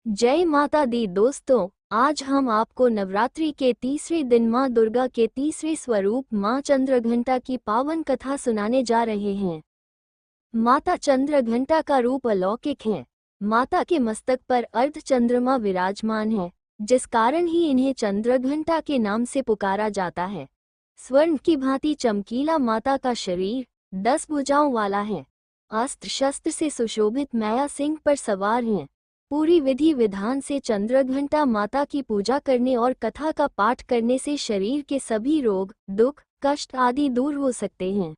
जय माता दी दोस्तों, आज हम आपको नवरात्रि के तीसरे दिन माँ दुर्गा के तीसरे स्वरूप माँ चंद्रघंटा की पावन कथा सुनाने जा रहे हैं। माता चंद्रघंटा का रूप अलौकिक है। माता के मस्तक पर अर्ध चंद्रमा विराजमान है, जिस कारण ही इन्हें चंद्रघंटा के नाम से पुकारा जाता है। स्वर्ण की भांति चमकीला माता का शरीर 10 भुजाओं वाला है। अस्त्र शस्त्र से सुशोभित मैया सिंह पर सवार हैं। पूरी विधि विधान से चंद्रघंटा माता की पूजा करने और कथा का पाठ करने से शरीर के सभी रोग, दुख, कष्ट आदि दूर हो सकते हैं।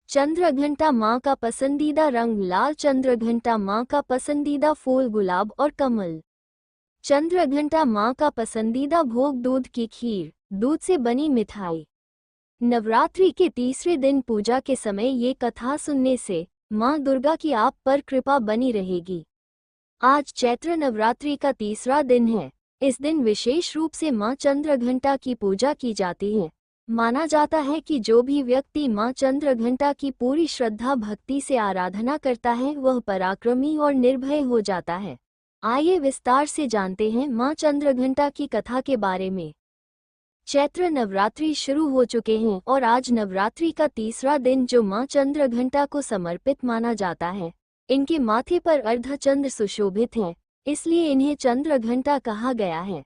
चंद्रघंटा माँ का पसंदीदा रंग लाल। चंद्रघंटा माँ का पसंदीदा फूल गुलाब और कमल। चंद्रघंटा माँ का पसंदीदा भोग दूध की खीर, दूध से बनी मिठाई। नवरात्रि के तीसरे दिन पूजा के समय ये कथा सुनने से माँ दुर्गा की आप पर कृपा बनी रहेगी। आज चैत्र नवरात्रि का तीसरा दिन है। इस दिन विशेष रूप से माँ चंद्रघंटा की पूजा की जाती है। माना जाता है कि जो भी व्यक्ति माँ चंद्रघंटा की पूरी श्रद्धा भक्ति से आराधना करता है वह पराक्रमी और निर्भय हो जाता है। आइए विस्तार से जानते हैं माँ चंद्रघंटा की कथा के बारे में। चैत्र नवरात्रि शुरू हो चुके हैं और आज नवरात्रि का तीसरा दिन जो माँ चंद्रघंटा को समर्पित माना जाता है। इनके माथे पर अर्धचंद्र सुशोभित हैं, इसलिए इन्हें चंद्रघंटा कहा गया है।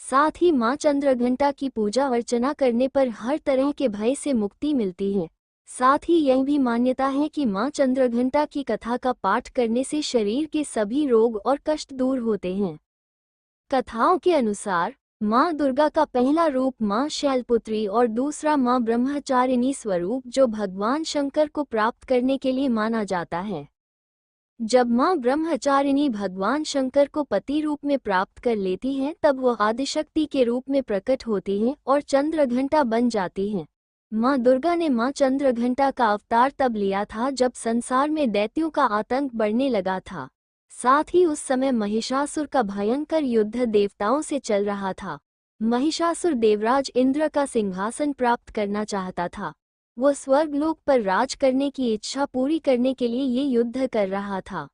साथ ही माँ चंद्रघंटा की पूजा अर्चना करने पर हर तरह के भय से मुक्ति मिलती है। साथ ही यह भी मान्यता है कि माँ चंद्रघंटा की कथा का पाठ करने से शरीर के सभी रोग और कष्ट दूर होते हैं। कथाओं के अनुसार माँ दुर्गा का पहला रूप माँ शैलपुत्री और दूसरा माँ ब्रह्मचारिणी स्वरूप जो भगवान शंकर को प्राप्त करने के लिए माना जाता है। जब माँ ब्रह्मचारिणी भगवान शंकर को पति रूप में प्राप्त कर लेती हैं तब वह आदिशक्ति के रूप में प्रकट होती हैं और चंद्रघंटा बन जाती हैं। माँ दुर्गा ने माँ चंद्रघंटा का अवतार तब लिया था जब संसार में दैत्यों का आतंक बढ़ने लगा था। साथ ही उस समय महिषासुर का भयंकर युद्ध देवताओं से चल रहा था। महिषासुर देवराज इंद्र का सिंहासन प्राप्त करना चाहता था। वह स्वर्गलोक पर राज करने की इच्छा पूरी करने के लिए ये युद्ध कर रहा था।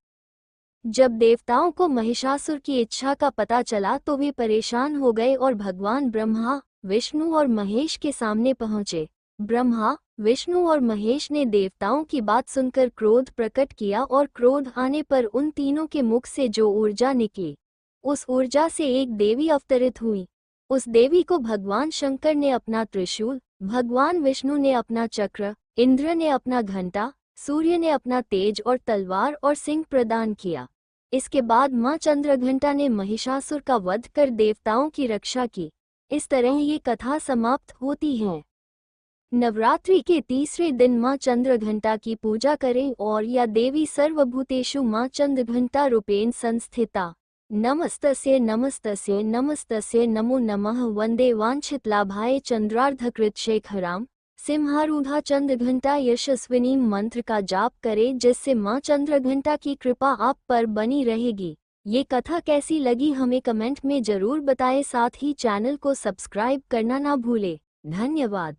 जब देवताओं को महिषासुर की इच्छा का पता चला तो वे परेशान हो गए और भगवान ब्रह्मा, विष्णु और महेश के सामने पहुंचे। ब्रह्मा, विष्णु और महेश ने देवताओं की बात सुनकर क्रोध प्रकट किया और क्रोध आने पर उन तीनों के मुख से जो ऊर्जा निकली, उस ऊर्जा से एक देवी अवतरित हुई। उस देवी को भगवान शंकर ने अपना त्रिशूल, भगवान विष्णु ने अपना चक्र, इंद्र ने अपना घंटा, सूर्य ने अपना तेज और तलवार और सिंह प्रदान किया। इसके बाद माँ चंद्रघंटा ने महिषासुर का वध कर देवताओं की रक्षा की। इस तरह ये कथा समाप्त होती है। नवरात्रि के तीसरे दिन माँ चंद्रघंटा की पूजा करें और या देवी सर्वभूतेषु माँ चंद्रघंटा रूपेण संस्थिता। नमस्तस्यै नमस्तस्यै नमस्तस्यै नमो नमः। वंदे वांछितलाभाय चंद्रार्धकृतशेखरां सिंहारूढ़ा चंद्रघंटा यशस्विनी मंत्र का जाप करें, जिससे माँ चंद्रघंटा की कृपा आप पर बनी रहेगी। ये कथा कैसी लगी हमें कमेंट में जरूर बताएं। साथ ही चैनल को सब्सक्राइब करना ना भूलें। धन्यवाद।